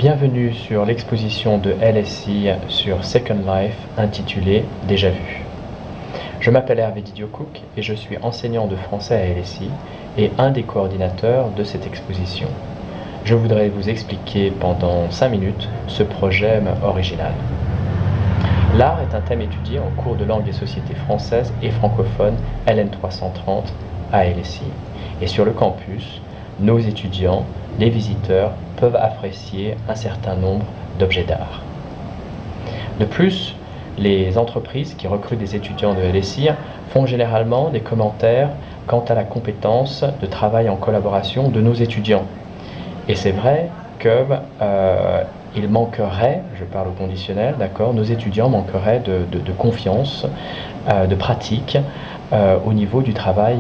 Bienvenue sur l'exposition de LSI sur Second Life intitulée Déjà vu. Je m'appelle Hervé Didio-Cook et je suis enseignant de français à LSI et un des coordinateurs de cette exposition. Je voudrais vous expliquer pendant 5 minutes ce projet original. L'art est un thème étudié en cours de langue et société française et francophone LN 330 à LSI. Et sur le campus, nos étudiants, les visiteurs, peuvent apprécier un certain nombre d'objets d'art. De plus, les entreprises qui recrutent des étudiants de LSI font généralement des commentaires quant à la compétence de travail en collaboration de nos étudiants. Et c'est vrai qu'il manquerait, je parle au conditionnel, d'accord, nos étudiants manqueraient de confiance, de pratique au niveau du travail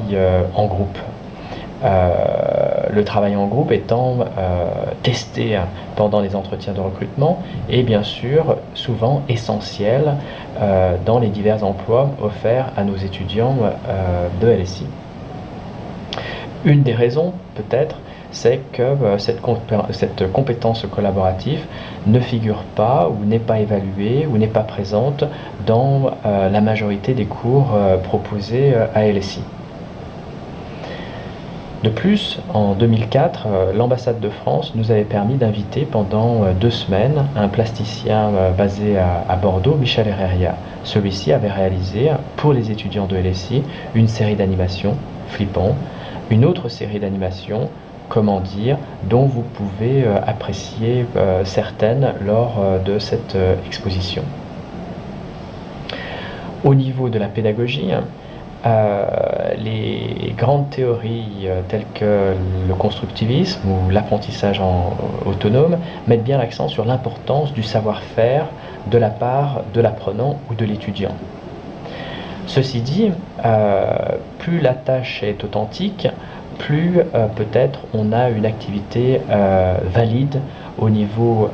en groupe. Le travail en groupe étant testé pendant les entretiens de recrutement et bien sûr souvent essentiel dans les divers emplois offerts à nos étudiants de LSI. Une des raisons peut-être, c'est que cette compétence collaborative ne figure pas ou n'est pas évaluée ou n'est pas présente dans la majorité des cours proposés à LSI. De plus, en 2004, l'ambassade de France nous avait permis d'inviter pendant 2 semaines un plasticien basé à Bordeaux, Michel Herreria. Celui-ci avait réalisé pour les étudiants de LSI une série d'animations, Flippant, une autre série d'animations, Comment dire, dont vous pouvez apprécier certaines lors de cette exposition. Au niveau de la pédagogie, les grandes théories telles que le constructivisme ou l'apprentissage autonome mettent bien l'accent sur l'importance du savoir-faire de la part de l'apprenant ou de l'étudiant. Ceci dit, plus la tâche est authentique, plus peut-être on a une activité valide au niveau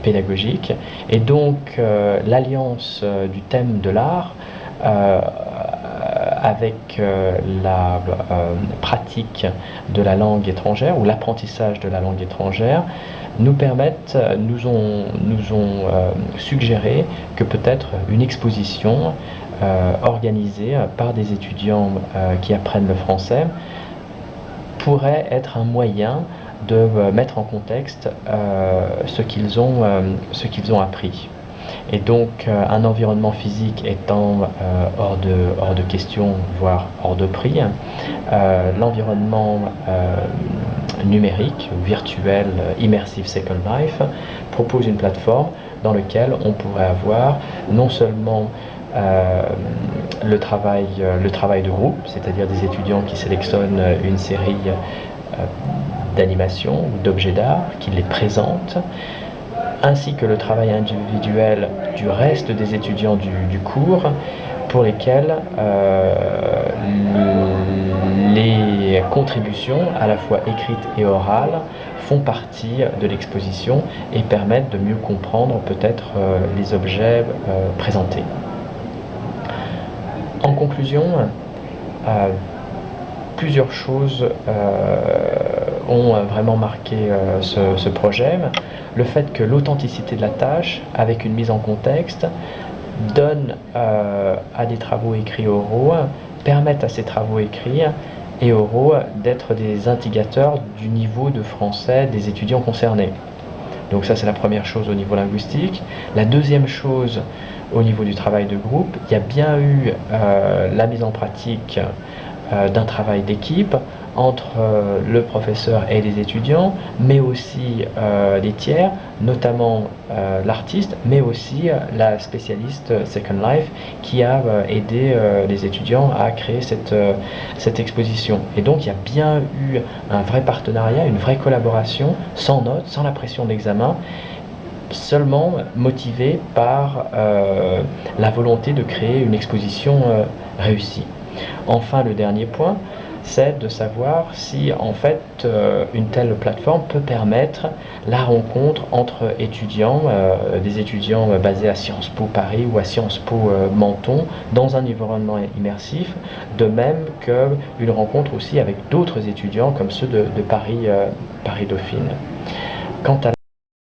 pédagogique, et donc l'alliance du thème de l'art avec la pratique de la langue étrangère ou l'apprentissage de la langue étrangère nous ont suggéré que peut-être une exposition organisée par des étudiants qui apprennent le français pourrait être un moyen de mettre en contexte ce qu'ils ont appris. Et donc un environnement physique étant hors de question, voire hors de prix, l'environnement numérique, virtuel, Immersive Second Life, propose une plateforme dans laquelle on pourrait avoir non seulement le travail de groupe, c'est-à-dire des étudiants qui sélectionnent une série d'animations ou d'objets d'art, qui les présentent, ainsi que le travail individuel du reste des étudiants du cours, pour lesquels les contributions, à la fois écrites et orales, font partie de l'exposition et permettent de mieux comprendre peut-être les objets présentés. En conclusion, plusieurs choses ont vraiment marqué ce projet. Le fait que l'authenticité de la tâche, avec une mise en contexte, donne à des travaux écrits oraux, permettent à ces travaux écrits et oraux d'être des indicateurs du niveau de français des étudiants concernés. Donc ça, c'est la première chose au niveau linguistique. La deuxième chose, au niveau du travail de groupe, il y a bien eu la mise en pratique d'un travail d'équipe entre le professeur et les étudiants, mais aussi les tiers, notamment l'artiste, mais aussi la spécialiste Second Life qui a aidé les étudiants à créer cette exposition. Et donc il y a bien eu un vrai partenariat, une vraie collaboration, sans notes, sans la pression de l'examen, seulement motivé par la volonté de créer une exposition réussie. Enfin, le dernier point, c'est de savoir si en fait une telle plateforme peut permettre la rencontre entre étudiants, des étudiants basés à Sciences Po Paris ou à Sciences Po Menton, dans un environnement immersif, de même qu'une rencontre aussi avec d'autres étudiants comme ceux de Paris Dauphine. Quant à